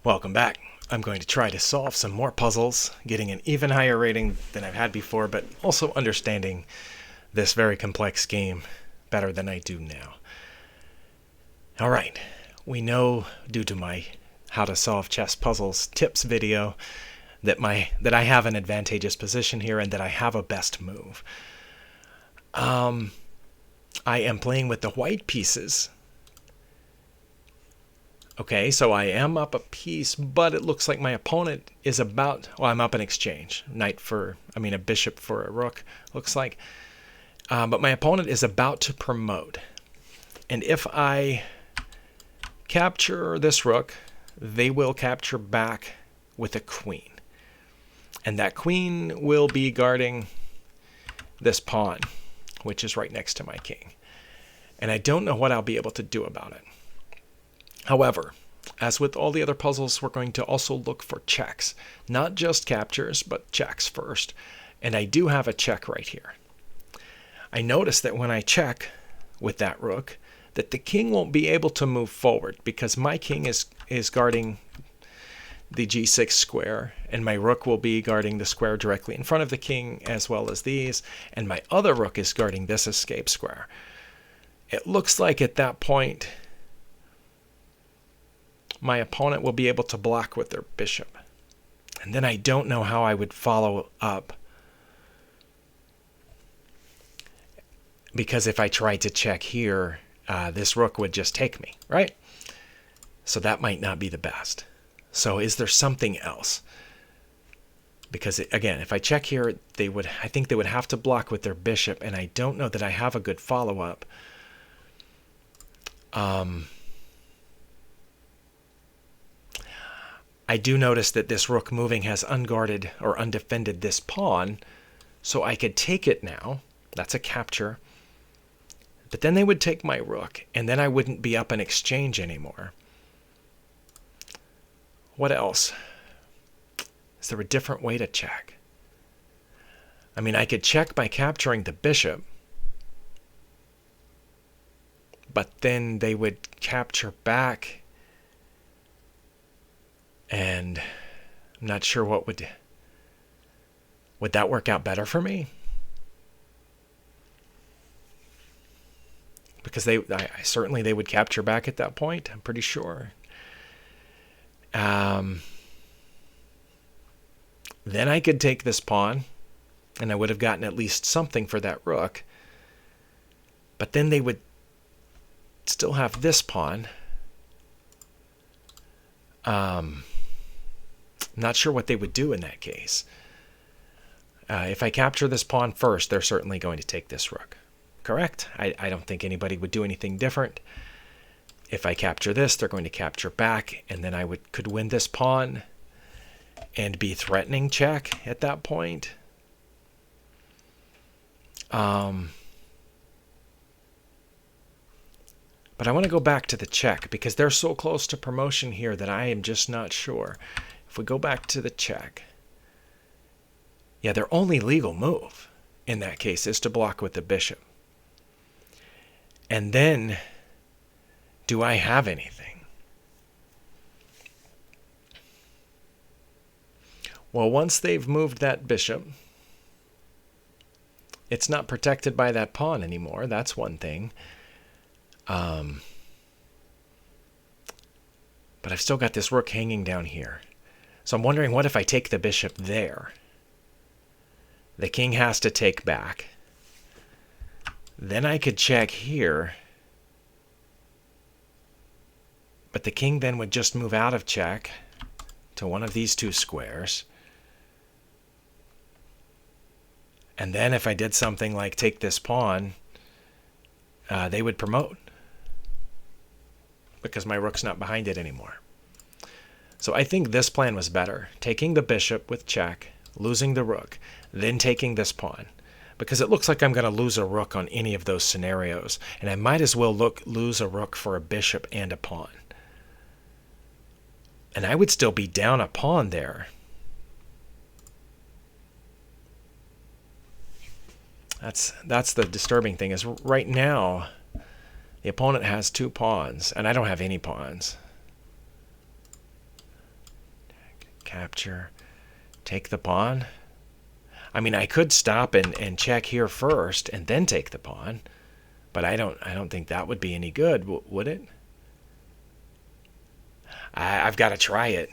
Welcome back. I'm going to try to solve some more puzzles, getting an even higher rating than I've had before, but also understanding this very complex game better than I do now. Alright, we know due to my how to solve chess puzzles tips video that I have an advantageous position here and that I have a best move. I am playing with the white pieces. Okay, so I am up a piece, but it looks like my opponent is about... Well, I'm up an exchange. A bishop for a rook, looks like. But my opponent is about to promote. And if I capture this rook, they will capture back with a queen. And that queen will be guarding this pawn, which is right next to my king. And I don't know what I'll be able to do about it. However, as with all the other puzzles, we're going to also look for checks. Not just captures, but checks first. And I do have a check right here. I notice that when I check with that rook, that the king won't be able to move forward because my king is guarding the g6 square, and my rook will be guarding the square directly in front of the king as well as these, and my other rook is guarding this escape square. It looks like at that point my opponent will be able to block with their bishop. And then I don't know how I would follow up. Because if I tried to check here, this rook would just take me, right? So that might not be the best. So is there something else? Because again, if I check here, I think they would have to block with their bishop, and I don't know that I have a good follow-up. I do notice that this rook moving has unguarded or undefended this pawn, so I could take it now. That's a capture. But then they would take my rook, and then I wouldn't be up an exchange anymore. What else? Is there a different way to check? I mean, I could check by capturing the bishop, but then they would capture back, and I'm not sure what would that work out better for me? Because certainly they would capture back at that point, I'm pretty sure. Then I could take this pawn, and I would have gotten at least something for that rook. But then they would still have this pawn. Not sure what they would do in that case. If I capture this pawn first, they're certainly going to take this rook. Correct? I don't think anybody would do anything different. If I capture this, they're going to capture back, and then I could win this pawn and be threatening check at that point. But I want to go back to the check because they're so close to promotion here that I am just not sure. If we go back to the check, yeah, their only legal move in that case is to block with the bishop. And then, do I have anything? Well, once they've moved that bishop, it's not protected by that pawn anymore. That's one thing. But I've still got this rook hanging down here. So I'm wondering, what if I take the bishop there? The king has to take back. Then I could check here. But the king then would just move out of check to one of these two squares. And then if I did something like take this pawn, they would promote. Because my rook's not behind it anymore. So I think this plan was better. Taking the bishop with check, losing the rook, then taking this pawn. Because it looks like I'm going to lose a rook on any of those scenarios. And I might as well lose a rook for a bishop and a pawn. And I would still be down a pawn there. That's the disturbing thing, is right now the opponent has two pawns, and I don't have any pawns. capture, take the pawn. I mean, I could stop and check here first and then take the pawn, but I don't think that would be any good, would it? I've got to try it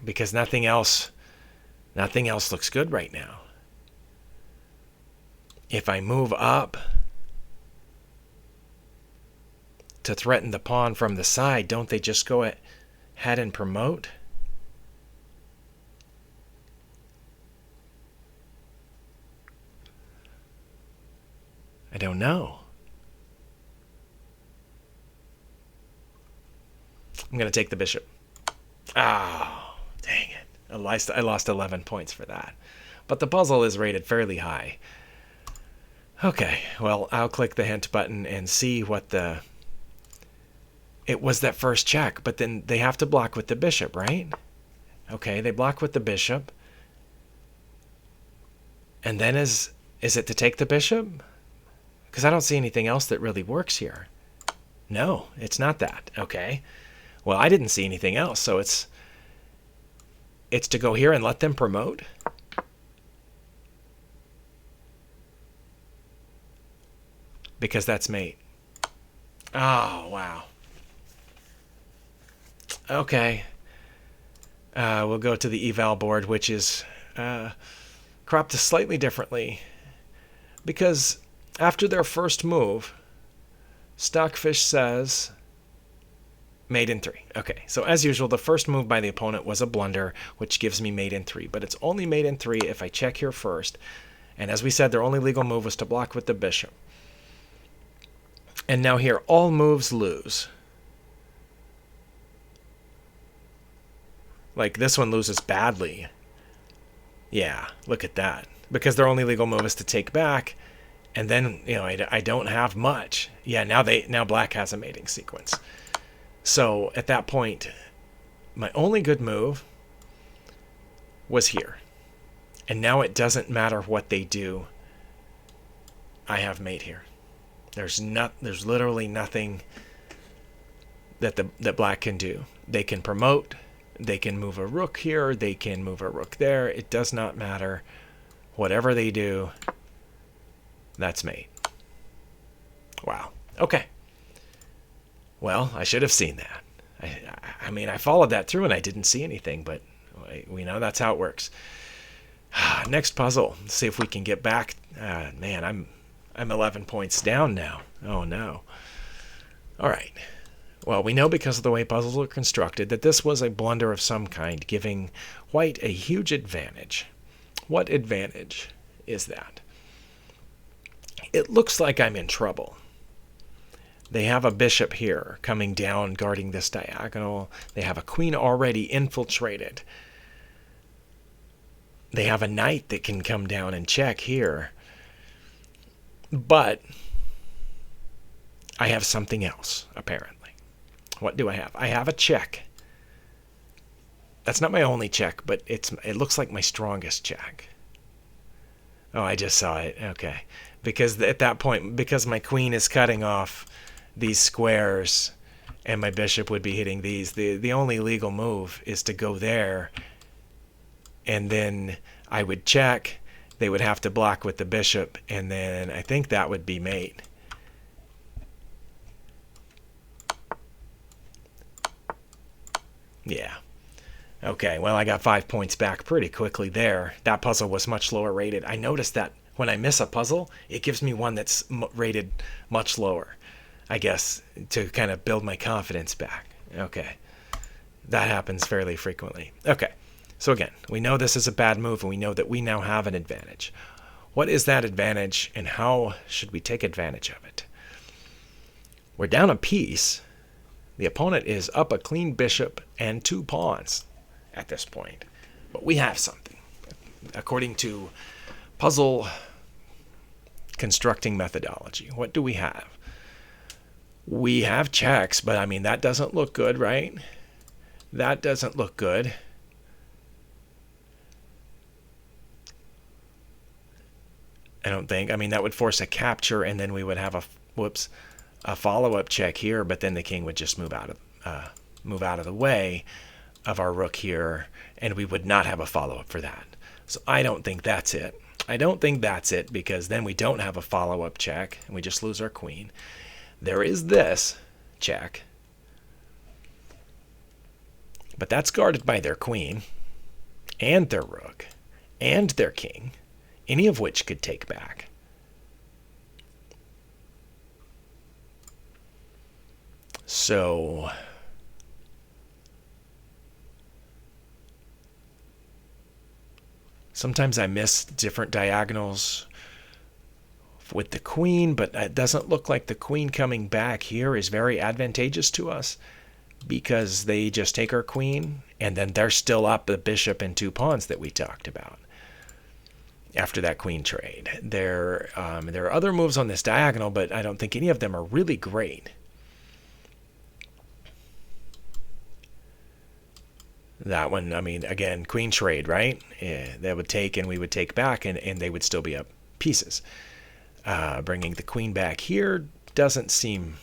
because nothing else looks good right now. If I move up to threaten the pawn from the side, don't they just go ahead and promote? I don't know. I'm going to take the bishop. Oh, dang it. I lost 11 points for that. But the puzzle is rated fairly high. Okay, well, I'll click the hint button and see what the... It was that first check, but then they have to block with the bishop, right? Okay, they block with the bishop. And then is it to take the bishop? Because I don't see anything else that really works here. No, it's not that. Okay. Well, I didn't see anything else, so it's to go here and let them promote. Because that's mate. Oh, wow. Okay. We'll go to the eval board, which is cropped slightly differently. Because after their first move, Stockfish says mate in 3. Okay, so as usual, the first move by the opponent was a blunder, which gives me mate in 3. But it's only mate in 3 if I check here first. And as we said, their only legal move was to block with the bishop. And now here, all moves lose. Like, this one loses badly. Yeah, look at that. Because their only legal move is to take back. And then, you know, I don't have much. Yeah, now black has a mating sequence. So at that point, my only good move was here. And now it doesn't matter what they do. I have mate here. There's literally nothing that black can do. They can promote. They can move a rook here. They can move a rook there. It does not matter. Whatever they do, that's mate. Wow. Okay. Well, I should have seen that. I mean, I followed that through and I didn't see anything, but we know that's how it works. Next puzzle. Let's see if we can get back. Man, I'm 11 points down now. Oh, no. All right. Well, we know because of the way puzzles are constructed that this was a blunder of some kind, giving white a huge advantage. What advantage is that? It looks like I'm in trouble. They have a bishop here coming down, guarding this diagonal. They have a queen already infiltrated. They have a knight that can come down and check here. But I have something else, apparently. What do I have? I have a check. That's not my only check, but it looks like my strongest check. Oh, I just saw it. Okay. Because at that point, because my queen is cutting off these squares and my bishop would be hitting these, the only legal move is to go there, and then I would check. They would have to block with the bishop, and then I think that would be mate. Yeah. Okay, well, I got 5 points back pretty quickly there. That puzzle was much lower rated. I noticed that when I miss a puzzle, it gives me one that's rated much lower, I guess, to kind of build my confidence back. Okay. That happens fairly frequently. Okay. So again, we know this is a bad move, and we know that we now have an advantage. What is that advantage, and how should we take advantage of it? We're down a piece. The opponent is up a clean bishop and 2 pawns at this point. But we have something. According to puzzle constructing methodology, what do we have? We have checks, but I mean, that doesn't look good, right? That doesn't look good. I don't think. I mean, that would force a capture, and then we would have a follow-up check here, but then the king would just move out of the way. of our rook here, and we would not have a follow-up for that. So I don't think that's it. I don't think that's it, because then we don't have a follow-up check, and we just lose our queen. There is this check, but that's guarded by their queen, and their rook, and their king, any of which could take back. So sometimes I miss different diagonals with the queen, but it doesn't look like the queen coming back here is very advantageous to us, because they just take our queen, and then they're still up the bishop and 2 pawns that we talked about after that queen trade. There are other moves on this diagonal, but I don't think any of them are really great. That one, I mean, again, queen trade, right? Yeah, they would take and we would take back, and they would still be up pieces. Bringing the queen back here doesn't seem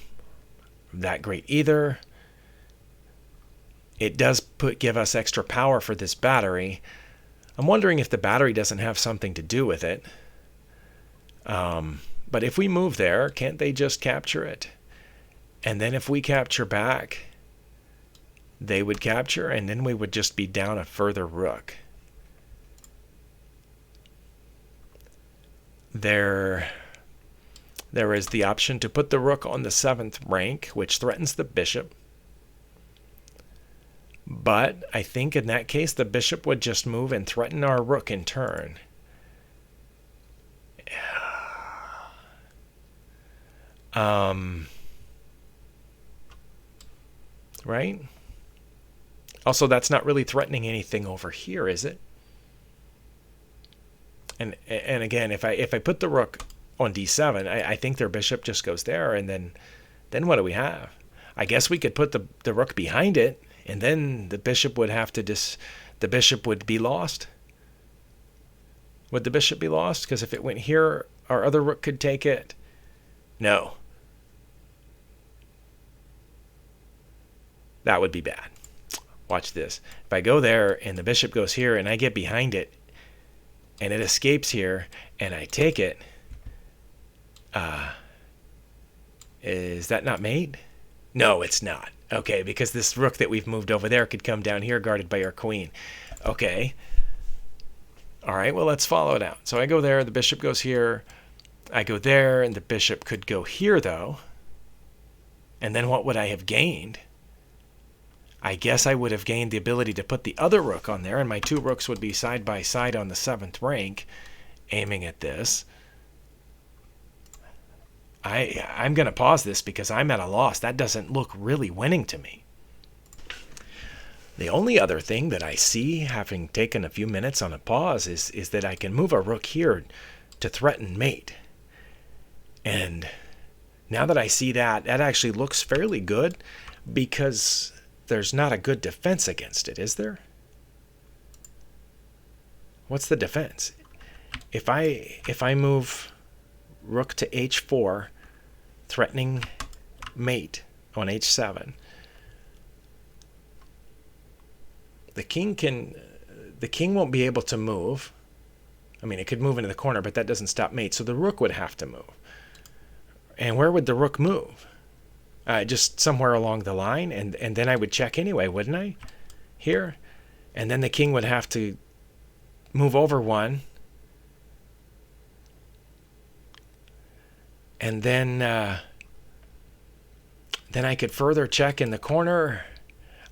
that great either. It does give us extra power for this battery. I'm wondering if the battery doesn't have something to do with it. But if we move there, can't they just capture it? And then if we capture back, they would capture, and then we would just be down a further rook. There is the option to put the rook on the 7th rank, which threatens the bishop. But I think in that case, the bishop would just move and threaten our rook in turn. Right? Also, that's not really threatening anything over here, is it? And again, if I put the rook on d7, I think their bishop just goes there, and then what do we have? I guess we could put the rook behind it, and then the bishop would have to the bishop would be lost. Would the bishop be lost? Because if it went here, our other rook could take it. No. That would be bad. Watch this. If I go there and the bishop goes here and I get behind it and it escapes here and I take it, is that not mate? No, it's not. Okay, because this rook that we've moved over there could come down here guarded by our queen. Okay. All right, well, let's follow it out. So I go there, the bishop goes here. I go there, and the bishop could go here, though. And then what would I have gained? I guess I would have gained the ability to put the other rook on there, and my 2 rooks would be side by side on the 7th rank, aiming at this. I'm going to pause this because I'm at a loss. That doesn't look really winning to me. The only other thing that I see, having taken a few minutes on a pause, is that I can move a rook here to threaten mate. And now that I see that, that actually looks fairly good, because there's not a good defense against it, is there? What's the defense? If I move rook to h4, threatening mate on h7, the king won't be able to move. I mean, it could move into the corner, but that doesn't stop mate, so the rook would have to move. And where would the rook move? Just somewhere along the line, and then I would check anyway, wouldn't I? Here. And then the king would have to move over one. And then I could further check in the corner.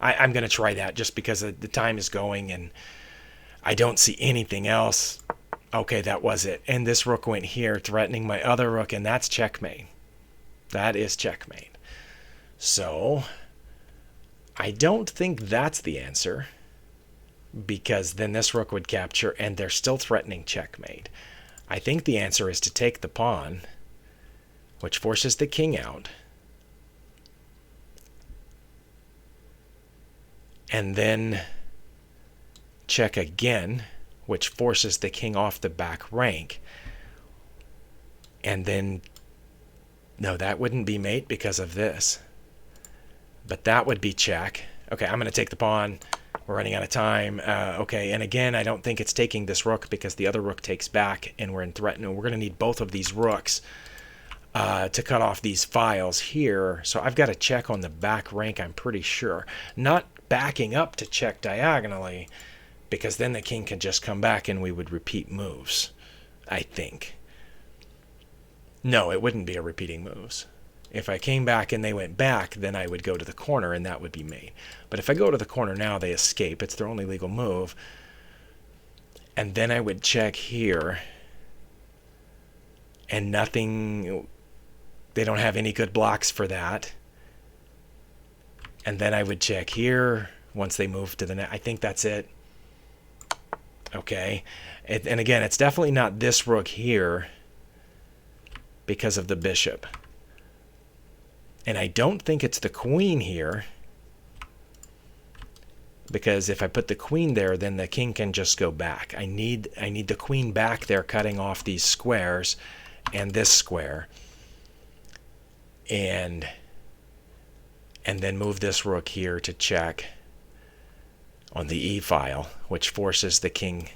I'm going to try that just because the time is going and I don't see anything else. Okay, that was it. And this rook went here, threatening my other rook, and that's checkmate. That is checkmate. So I don't think that's the answer, because then this rook would capture and they're still threatening checkmate. I think the answer is to take the pawn, which forces the king out, and then check again, which forces the king off the back rank. And then, no, that wouldn't be mate because of this. But that would be check. Okay, I'm going to take the pawn. We're running out of time. Okay, and again, I don't think it's taking this rook because the other rook takes back, and we're in threat. No, we're going to need both of these rooks to cut off these files here. So I've got to check on the back rank, I'm pretty sure. Not backing up to check diagonally, because then the king can just come back and we would repeat moves, I think. No, it wouldn't be a repeating moves. If I came back and they went back, then I would go to the corner and that would be mate. But if I go to the corner now, they escape. It's their only legal move. And then I would check here. And nothing, they don't have any good blocks for that. And then I would check here once they move to the net. I think that's it. Okay. And again, it's definitely not this rook here because of the bishop. And I don't think it's the queen here, because if I put the queen there, then the king can just go back. I need the queen back there, cutting off these squares and this square, and then move this rook here to check on the E file, which forces the king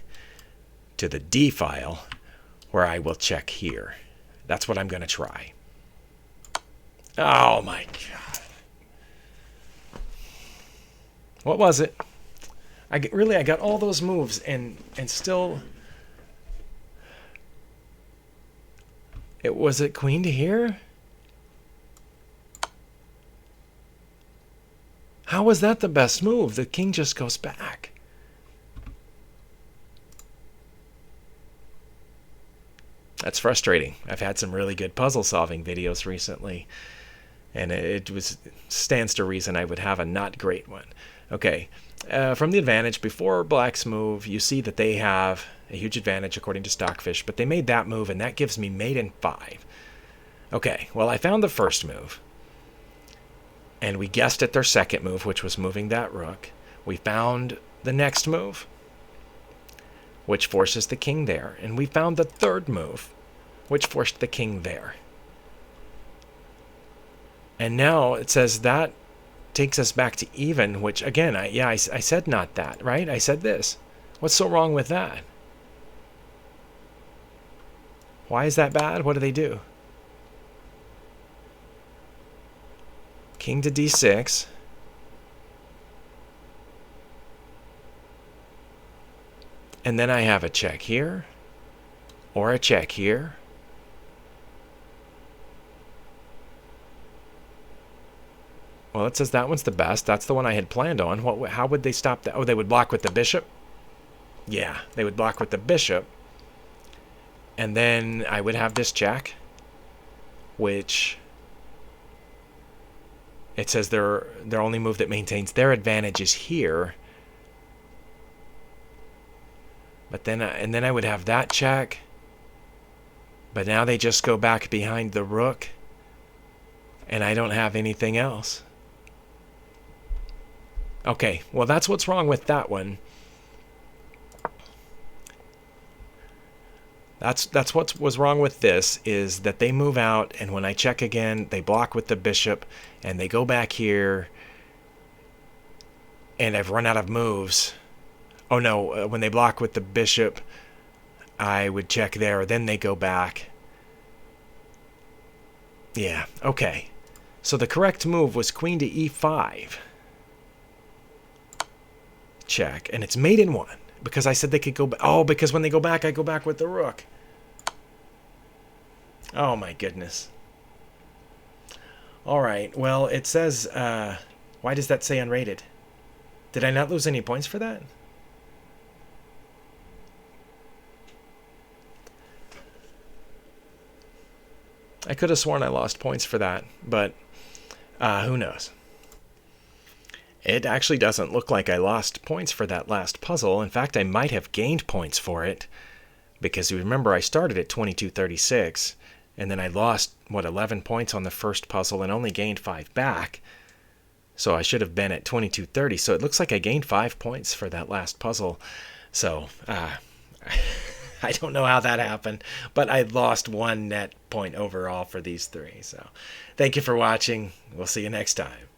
to the D file, where I will check here. That's what I'm going to try. Oh my God. What was it? I got all those moves and still was it queen to here? How was that the best move? The king just goes back. That's frustrating. I've had some really good puzzle solving videos recently, and it stands to reason I would have a not great one. Okay, from the advantage, before black's move, you see that they have a huge advantage according to Stockfish, but they made that move, and that gives me mate in 5. Okay, well, I found the first move, and we guessed at their second move, which was moving that rook. We found the next move, which forces the king there, and we found the third move, which forced the king there. And now it says that takes us back to even, which again, I said not that, right? I said this. What's so wrong with that? Why is that bad? What do they do? King to D6. And then I have a check here, or a check here. Well, it says that one's the best. That's the one I had planned on. How would they stop that? Oh, they would block with the bishop? Yeah, they would block with the bishop. And then I would have this check, which it says their only move that maintains their advantage is here. But then, and then I would have that check. But now they just go back behind the rook, and I don't have anything else. Okay, well, that's what's wrong with that one. That's what was wrong with this, is that they move out, and when I check again, they block with the bishop, and they go back here, and I've run out of moves. Oh no, when they block with the bishop, I would check there, then they go back. Yeah, okay. So the correct move was queen to E5. Check, and it's mate in 1. Because I said they could go back. Oh, because when they go back, I go back with the rook. Oh my goodness. All right, well, it says, why does that say unrated? Did I not lose any points for that? I could have sworn I lost points for that, but who knows? It actually doesn't look like I lost points for that last puzzle. In fact, I might have gained points for it, because you remember I started at 2236, and then I lost, 11 points on the first puzzle and only gained 5 back. So I should have been at 2230. So it looks like I gained 5 points for that last puzzle. So I don't know how that happened, but I lost 1 net point overall for these 3. So thank you for watching. We'll see you next time.